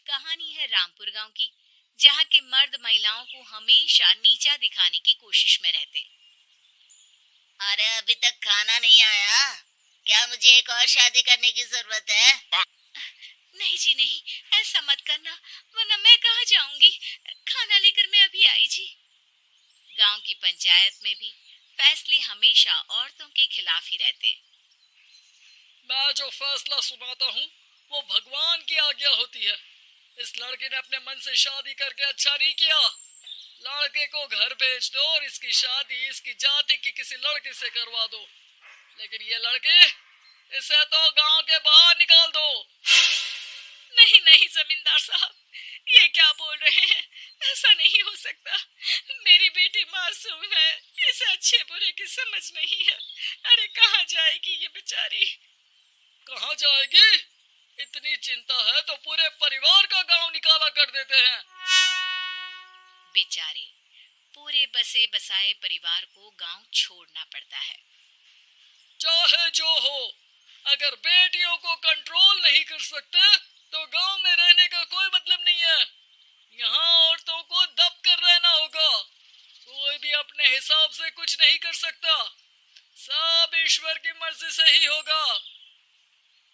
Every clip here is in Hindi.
कहानी है रामपुर गांव की, जहां के मर्द महिलाओं को हमेशा नीचा दिखाने की कोशिश में रहते। अरे अभी तक खाना नहीं आया क्या? मुझे एक और शादी करने की जरूरत है। नहीं जी नहीं, ऐसा मत करना, वरना मैं कहाँ जाऊंगी। खाना लेकर मैं अभी आई जी। गांव की पंचायत में भी फैसले हमेशा औरतों के खिलाफ ही रहते। मैं जो फैसला सुनाता हूँ वो भगवान की आज्ञा होती है। इस लड़के ने अपने मन से शादी करके अच्छा नहीं किया। लड़के को घर भेज दो और इसकी शादी इसकी जाति की किसी लड़के से करवा दो। लेकिन ये लड़के, इसे तो गांव के बाहर निकाल दो। नहीं नहीं जमींदार साहब, ये क्या बोल रहे हैं? ऐसा नहीं हो सकता। मेरी बेटी मासूम है, इसे अच्छे बुरे की समझ नहीं है। अरे कहाँ जाएगी ये बेचारी? कहाँ जाएगी? इतनी चिंता है तो पूरे परिवार का गांव निकाला कर देते हैं। बेचारे पूरे बसे बसाए परिवार को गांव छोड़ना पड़ता है। चाहे जो हो, अगर बेटियों को कंट्रोल नहीं कर सकते तो गांव में रहने का कोई मतलब नहीं है। यहाँ औरतों को दब कर रहना होगा। कोई भी अपने हिसाब से कुछ नहीं कर सकता, सब ईश्वर की मर्जी से ही होगा।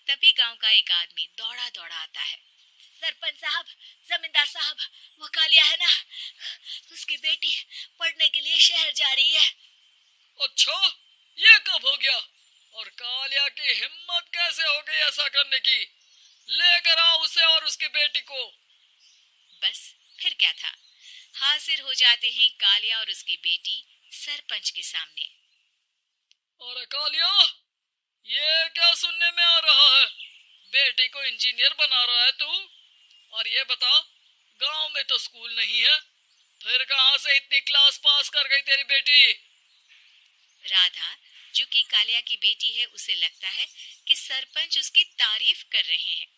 तभी गांव का एक आदमी दौड़ा दौड़ा आता है। सरपंच साहब, जमींदार साहब, वो कालिया है ना, उसकी बेटी पढ़ने के लिए शहर जा रही है। अच्छा, ये कब हो गया? और कालिया की हिम्मत कैसे हो गई ऐसा करने की? लेकर आओ उसे और उसकी बेटी को। बस फिर क्या था, हाजिर हो जाते हैं कालिया और उसकी बेटी सरपंच के सामने। अरे कालिया, ये क्या सुनने में आ रहा है? बेटी को इंजीनियर बना रहा है तू? और ये बता, गांव में तो स्कूल नहीं है, फिर कहां से इतनी क्लास पास कर गई तेरी बेटी? राधा, जो कि कालिया की बेटी है, उसे लगता है कि सरपंच उसकी तारीफ कर रहे हैं।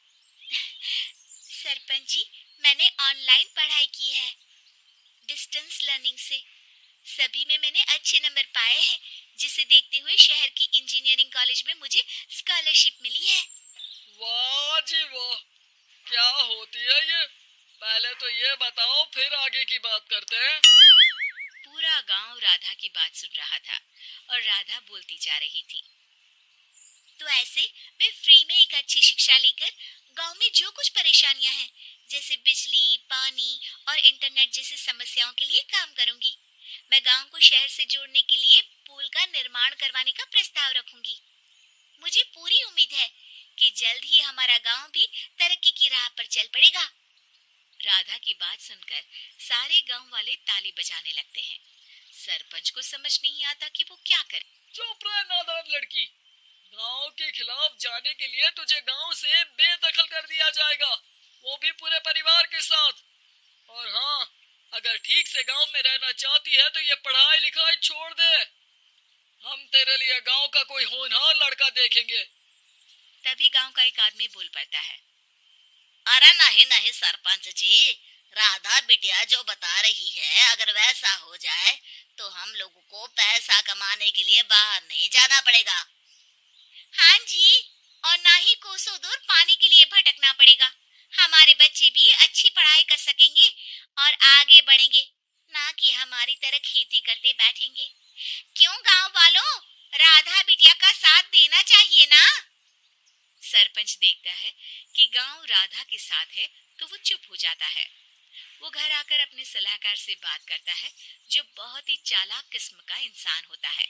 सरपंच जी, मैंने ऑनलाइन पढ़ाई की है, डिस्टेंस लर्निंग से। सभी में मैंने अच्छे नंबर पाए हैं, जिसे देखते हुए शहर की इंजीनियरिंग कॉलेज में मुझे स्कॉलरशिप मिली है। वाह जी वाह, क्या होती है ये? पहले तो ये बताओ, फिर आगे की बात करते हैं। पूरा गांव राधा की बात सुन रहा था और राधा बोलती जा रही थी। तो ऐसे मैं फ्री में एक अच्छी शिक्षा लेकर गांव में जो कुछ परेशानियां हैं, जैसे बिजली, पानी और इंटरनेट जैसी समस्याओं के लिए काम करूंगी। मैं गांव को शहर से जोड़ने के लिए पुल का निर्माण करवाने का प्रस्ताव रखूंगी। मुझे पूरी उम्मीद है कि जल्द ही हमारा गांव भी तरक्की की राह पर चल पड़ेगा। राधा की बात सुनकर सारे गांव वाले ताली बजाने लगते हैं। सरपंच को समझ नहीं आता कि वो क्या करे। चुप रह नादान लड़की, गांव के खिलाफ जाने के लिए तुझे गांव से बेदखल कर दिया जाएगा, वो भी पूरे परिवार के साथ। और हाँ, अगर ठीक से गांव में रहना चाहती है तो ये पढ़ाई लिखाई छोड़ दे। हम तेरे लिए गांव का कोई होनहार लड़का देखेंगे। तभी गांव का एक आदमी बोल पड़ता है। अरे नहीं नहीं सरपंच जी, राधा बिटिया जो बता रही है, अगर वैसा हो जाए तो हम लोगों को पैसा कमाने के लिए बाहर नहीं जाना पड़ेगा। हाँ जी, और ना ही कोसों दूर पानी के लिए भटकना पड़ेगा। हमारे बच्चे भी अच्छी पढ़ाई कर सकेंगे और आगे बढ़ेंगे, ना कि हमारी तरह खेती करते बैठेंगे। क्यों गांव वालों, राधा बिटिया का साथ देना चाहिए ना। सरपंच देखता है कि गांव राधा के साथ है तो वो चुप हो जाता है। वो घर आकर अपने सलाहकार से बात करता है, जो बहुत ही चालाक किस्म का इंसान होता है।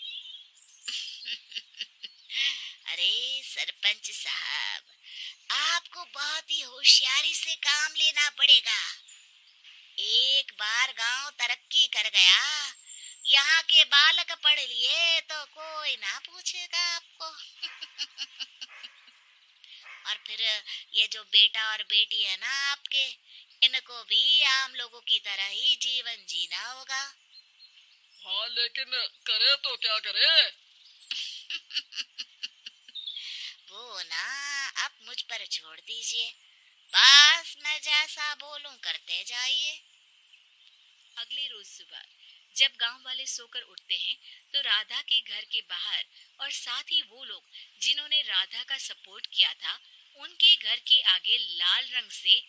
अरे सरपंच साहब, आपको बहुत ही होशियारी से काम लेना पड़ेगा। एक बार गांव तरक्की कर गया, यहाँ के बालक पढ़ लिए तो कोई ना पूछेगा आपको। और फिर ये जो बेटा और बेटी है ना आपके, इनको भी आम लोगों की तरह ही जीवन जीना होगा। हाँ, लेकिन करे तो क्या करे? वो ना, आप मुझ पर छोड़ दीजिए, बस मैं जैसा बोलूं करते जाइए। अगले रोज सुबह जब गांव वाले सोकर उठते हैं तो राधा के घर के बाहर और साथ ही वो लोग जिन्होंने राधा का सपोर्ट किया था, उनके घर के आगे लाल रंग से